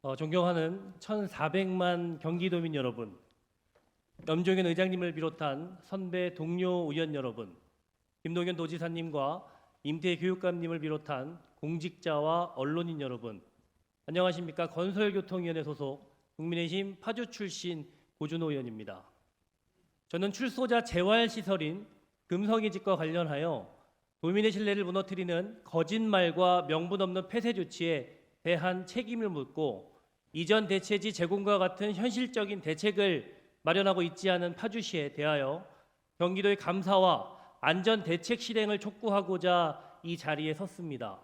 존경하는 1,400만 경기도민 여러분, 염종현 의장님을 비롯한 선배 동료 의원 여러분, 김동연 도지사님과 임태 교육감님을 비롯한 공직자와 언론인 여러분, 안녕하십니까? 건설교통위원회 소속 국민의힘 파주 출신 고준호 의원입니다. 저는 출소자 재활시설인 금성의 집과 관련하여 도민의 신뢰를 무너뜨리는 거짓말과 명분 없는 폐쇄 조치에 대한 책임을 묻고 이전 대체지 제공과 같은 현실적인 대책을 마련하고 있지 않은 파주시에 대하여 경기도의 감사와 안전 대책 실행을 촉구하고자 이 자리에 섰습니다.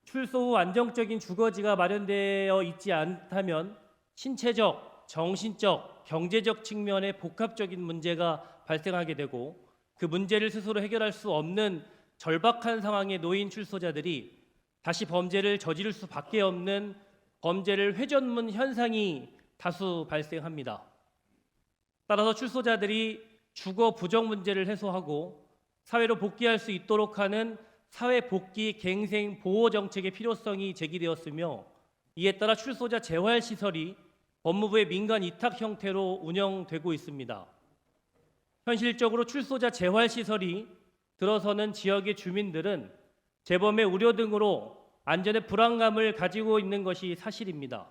출소 후 안정적인 주거지가 마련되어 있지 않다면 신체적, 정신적, 경제적 측면의 복합적인 문제가 발생하게 되고 그 문제를 스스로 해결할 수 없는 절박한 상황에 놓인 출소자들이 다시 범죄를 저지를 수밖에 없는 범죄를 회전문 현상이 다수 발생합니다. 따라서 출소자들이 주거 부정 문제를 해소하고 사회로 복귀할 수 있도록 하는 사회 복귀 갱생 보호 정책의 필요성이 제기되었으며 이에 따라 출소자 재활 시설이 법무부의 민간 위탁 형태로 운영되고 있습니다. 현실적으로 출소자 재활 시설이 들어서는 지역의 주민들은 재범의 우려 등으로 안전의 불안감을 가지고 있는 것이 사실입니다.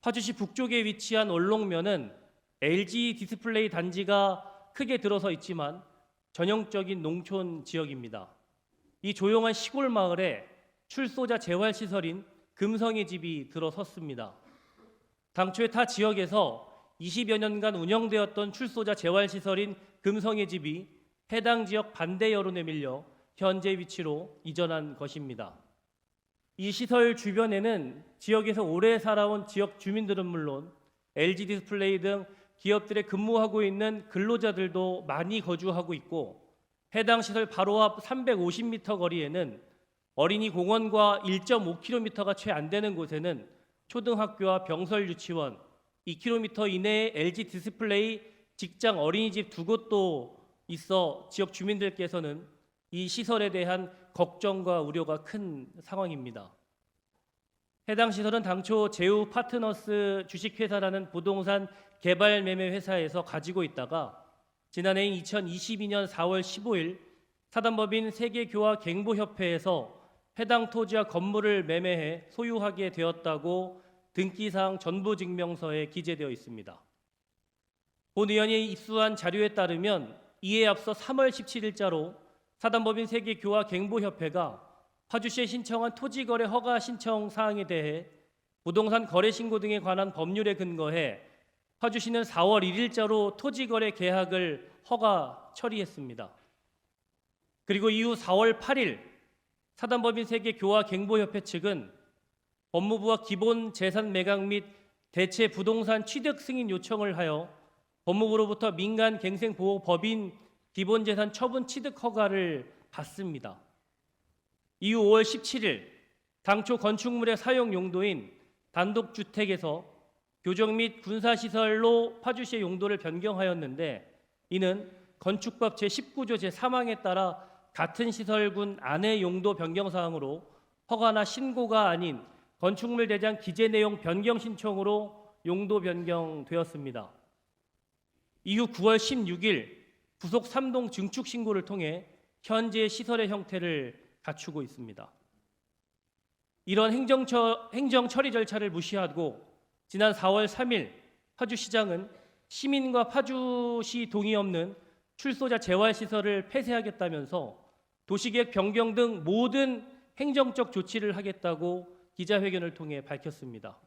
파주시 북쪽에 위치한 얼록면은 LG 디스플레이 단지가 크게 들어서 있지만 전형적인 농촌 지역입니다. 이 조용한 시골 마을에 출소자 재활시설인 금성의 집이 들어섰습니다. 당초에 타 지역에서 20여 년간 운영되었던 출소자 재활시설인 금성의 집이 해당 지역 반대 여론에 밀려 현재 위치로 이전한 것입니다. 이 시설 주변에는 지역에서 오래 살아온 지역 주민들은 물론 LG 디스플레이 등 기업들에 근무하고 있는 근로자들도 많이 거주하고 있고 해당 시설 바로 앞 350m 거리에는 어린이 공원과 1.5km가 채 안 되는 곳에는 초등학교와 병설 유치원, 2km 이내에 LG 디스플레이 직장 어린이집 2곳도 있어 지역 주민들께서는 이 시설에 대한 걱정과 우려가 큰 상황입니다. 해당 시설은 당초 제우 파트너스 주식회사라는 부동산 개발 매매 회사에서 가지고 있다가 지난해인 2022년 4월 15일 사단법인 세계교화갱보협회에서 해당 토지와 건물을 매매해 소유하게 되었다고 등기사항 전부증명서에 기재되어 있습니다. 본 의원이 입수한 자료에 따르면 이에 앞서 3월 17일자로 사단법인 세계교화갱보협회가 파주시에 신청한 토지거래 허가 신청 사항에 대해 부동산 거래 신고 등에 관한 법률에 근거해 파주시는 4월 1일자로 토지거래 계약을 허가 처리했습니다. 그리고 이후 4월 8일 사단법인 세계교화갱보협회 측은 법무부와 기본재산 매각 및 대체 부동산 취득 승인 요청을 하여 법무부로부터 민간갱생보호법인 기본재산 처분 취득 허가를 받습니다. 이후 5월 17일 당초 건축물의 사용 용도인 단독주택에서 교정 및 군사시설로 파주시의 용도를 변경하였는데 이는 건축법 제19조 제3항에 따라 같은 시설군 안의 용도 변경 사항으로 허가나 신고가 아닌 건축물 대장 기재 내용 변경 신청으로 용도 변경되었습니다. 이후 9월 16일 부속 3동 증축 신고를 통해 현재 시설의 형태를 갖추고 있습니다. 이런 행정 처리 절차를 무시하고 지난 4월 3일 파주시장은 시민과 파주시 동의 없는 출소자 재활시설을 폐쇄하겠다면서 도시계획 변경 등 모든 행정적 조치를 하겠다고 기자회견을 통해 밝혔습니다.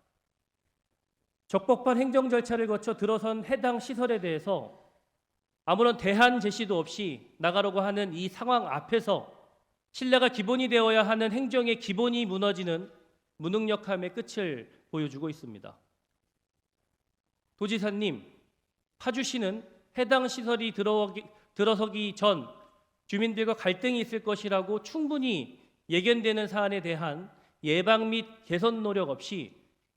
적법한 행정 절차를 거쳐 들어선 해당 시설에 대해서 아무런 대안 제시도 없이 나가려고 하는 이 상황 앞에서 신뢰가 기본이 되어야 하는 행정의 기본이 무너지는 무능력함의 끝을 보여주고 있습니다. 도지사님, 파주시는 해당 시설이 들어서기 전 주민들과 갈등이 있을 것이라고 충분히 예견되는 사안에 대한 예방 및 개선 노력 없이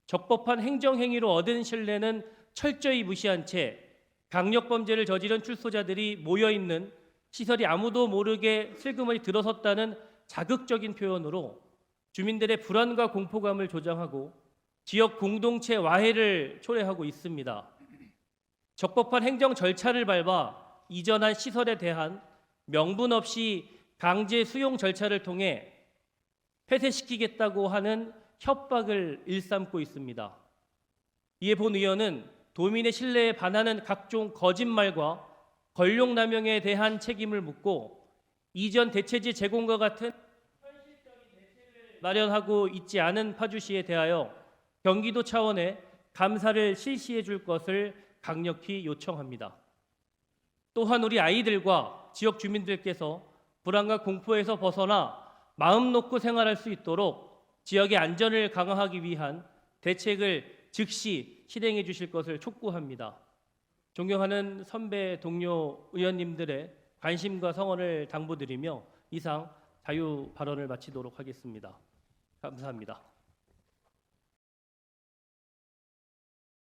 적법한 행정행위로 얻은 신뢰는 철저히 무시한 채 강력범죄를 저지른 출소자들이 모여있는 시설이 아무도 모르게 슬그머니 들어섰다는 자극적인 표현으로 주민들의 불안과 공포감을 조장하고 지역 공동체 와해를 초래하고 있습니다. 적법한 행정 절차를 밟아 이전한 시설에 대한 명분 없이 강제 수용 절차를 통해 폐쇄시키겠다고 하는 협박을 일삼고 있습니다. 이에 본 의원은 도민의 신뢰에 반하는 각종 거짓말과 권력남용에 대한 책임을 묻고 이전 대체지 제공과 같은 현실적인 대책을 마련하고 있지 않은 파주시에 대하여 경기도 차원의 감사를 실시해 줄 것을 강력히 요청합니다. 또한 우리 아이들과 지역 주민들께서 불안과 공포에서 벗어나 마음 놓고 생활할 수 있도록 지역의 안전을 강화하기 위한 대책을 즉시 실행해 주실 것을 촉구합니다. 존경하는 선배 동료 의원님들의 관심과 성원을 당부드리며 이상 자유 발언을 마치도록 하겠습니다. 감사합니다.